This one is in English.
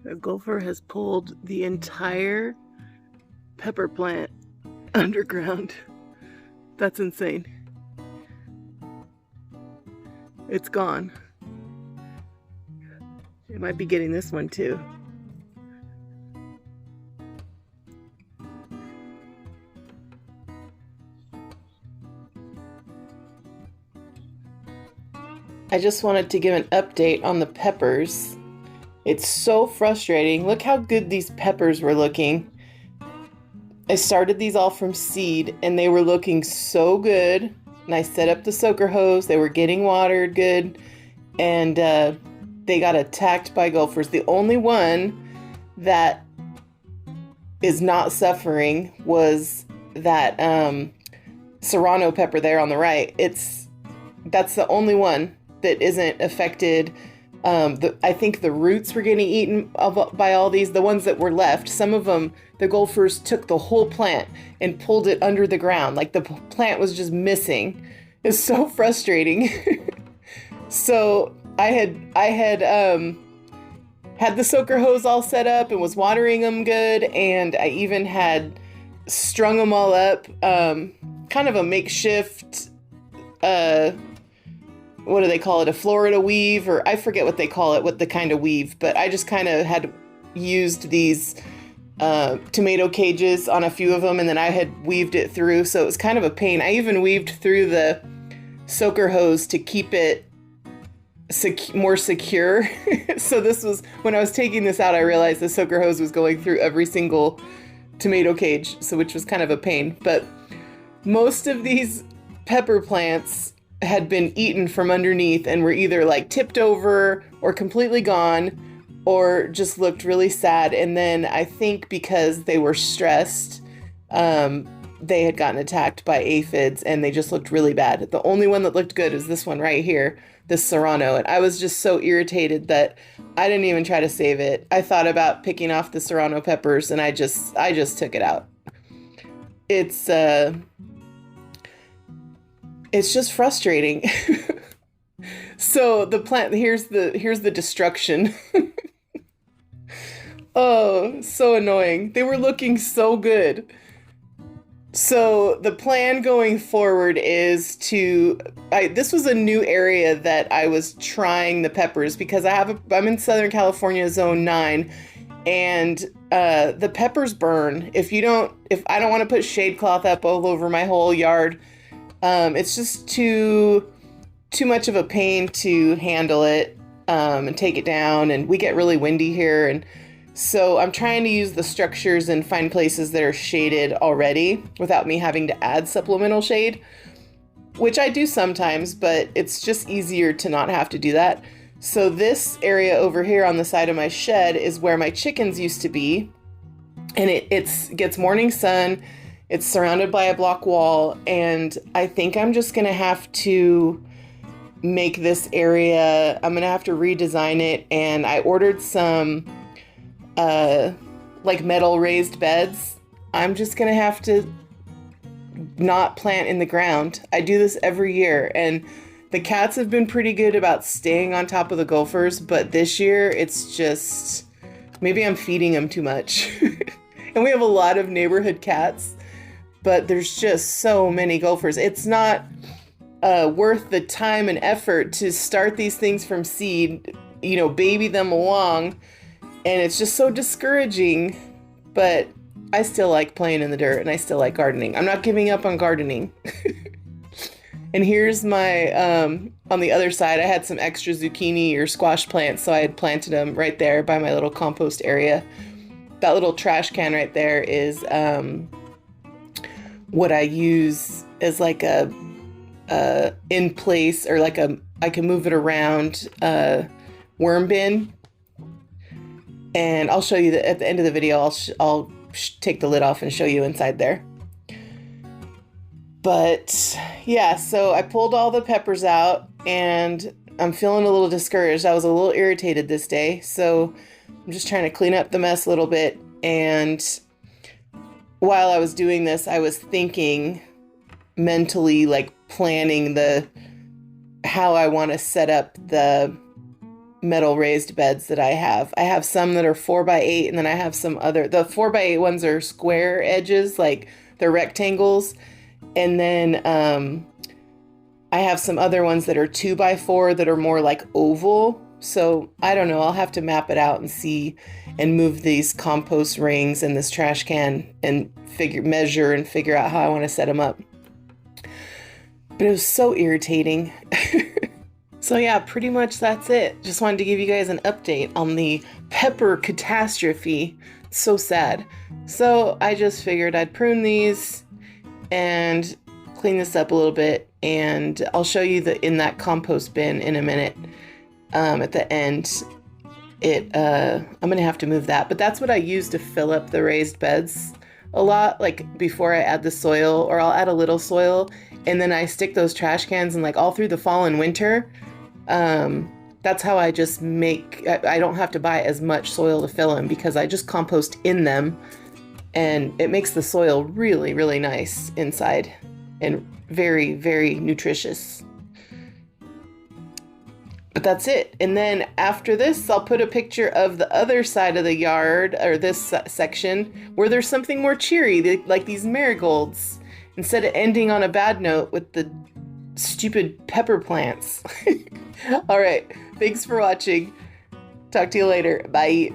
A gopher has pulled the entire pepper plant underground. That's insane. It's gone. It might be getting this one too. I just wanted to give an update on the peppers. It's so frustrating. Look how good these peppers were looking. I started these all from seed and they were looking so good. And I set up the soaker hose. They were getting watered good. And they got attacked by gophers. The only one that is not suffering was that serrano pepper there on the right. That's the only one that isn't affected. I think the roots were getting eaten by all these, the ones that were left. Some of them, the gophers took the whole plant and pulled it under the ground. Like the plant was just missing. It's so frustrating. So I had the soaker hose all set up and was watering them good. And I even had strung them all up, kind of a makeshift, what do they call it? A Florida weave, or I forget what they call it, what the kind of weave, but I just kind of had used these tomato cages on a few of them, and then I had weaved it through, so it was kind of a pain. I even weaved through the soaker hose to keep it more secure. So this was, when I was taking this out, I realized the soaker hose was going through every single tomato cage, so which was kind of a pain. But most of these pepper plants had been eaten from underneath and were either like tipped over or completely gone or just looked really sad. And then I think because they were stressed, they had gotten attacked by aphids and they just looked really bad. The only one that looked good is this one right here, this serrano. And I was just so irritated that I didn't even try to save it. I thought about picking off the serrano peppers and I just took it out. It's just frustrating. So the plant, here's the destruction. Oh, so annoying. They were looking so good. So the plan going forward is this was a new area that I was trying the peppers because I'm in Southern California, zone 9, and the peppers burn. If I don't want to put shade cloth up all over my whole yard, it's just too much of a pain to handle it and take it down. And we get really windy here. And so I'm trying to use the structures and find places that are shaded already without me having to add supplemental shade, which I do sometimes, but it's just easier to not have to do that. So this area over here on the side of my shed is where my chickens used to be. And it gets morning sun. It's surrounded by a block wall, and I think I'm just going to have to make this area, I'm going to have to redesign it, and I ordered some like metal raised beds. I'm just going to have to not plant in the ground. I do this every year, and the cats have been pretty good about staying on top of the gophers, but this year it's just, maybe I'm feeding them too much. And we have a lot of neighborhood cats. But there's just so many gophers. It's not worth the time and effort to start these things from seed, baby them along. And it's just so discouraging. But I still like playing in the dirt and I still like gardening. I'm not giving up on gardening. And here's my, on the other side, I had some extra zucchini or squash plants. So I had planted them right there by my little compost area. That little trash can right there is what I use as like a in place, or like I can move it around worm bin. And I'll show you that at the end of the video. I'll take the lid off and show you inside there. But yeah, so I pulled all the peppers out and I'm feeling a little discouraged. I was a little irritated this day, so I'm just trying to clean up the mess a little bit. And while I was doing this, I was thinking mentally, like planning how I want to set up metal raised beds that I have. I have some that are 4x8, and then I have some other, the 4x8 ones are square edges, like they're rectangles. And then I have some other ones that are 2x4 that are more like oval. So I don't know, I'll have to map it out and see and move these compost rings and this trash can and measure and figure out how I want to set them up. But it was so irritating. So yeah, pretty much that's it. Just wanted to give you guys an update on the pepper catastrophe. It's so sad. So I just figured I'd prune these and clean this up a little bit, and I'll show you in that compost bin in a minute. At the end, I'm gonna have to move that, but that's what I use to fill up the raised beds a lot, like before I add the soil, or I'll add a little soil, and then I stick those trash cans in like all through the fall and winter. That's how I just I don't have to buy as much soil to fill them, because I just compost in them, and it makes the soil really, really nice inside and very, very nutritious. But that's it. And then after this, I'll put a picture of the other side of the yard, or this section, where there's something more cheery, like these marigolds, instead of ending on a bad note with the stupid pepper plants. All right. Thanks for watching. Talk to you later. Bye.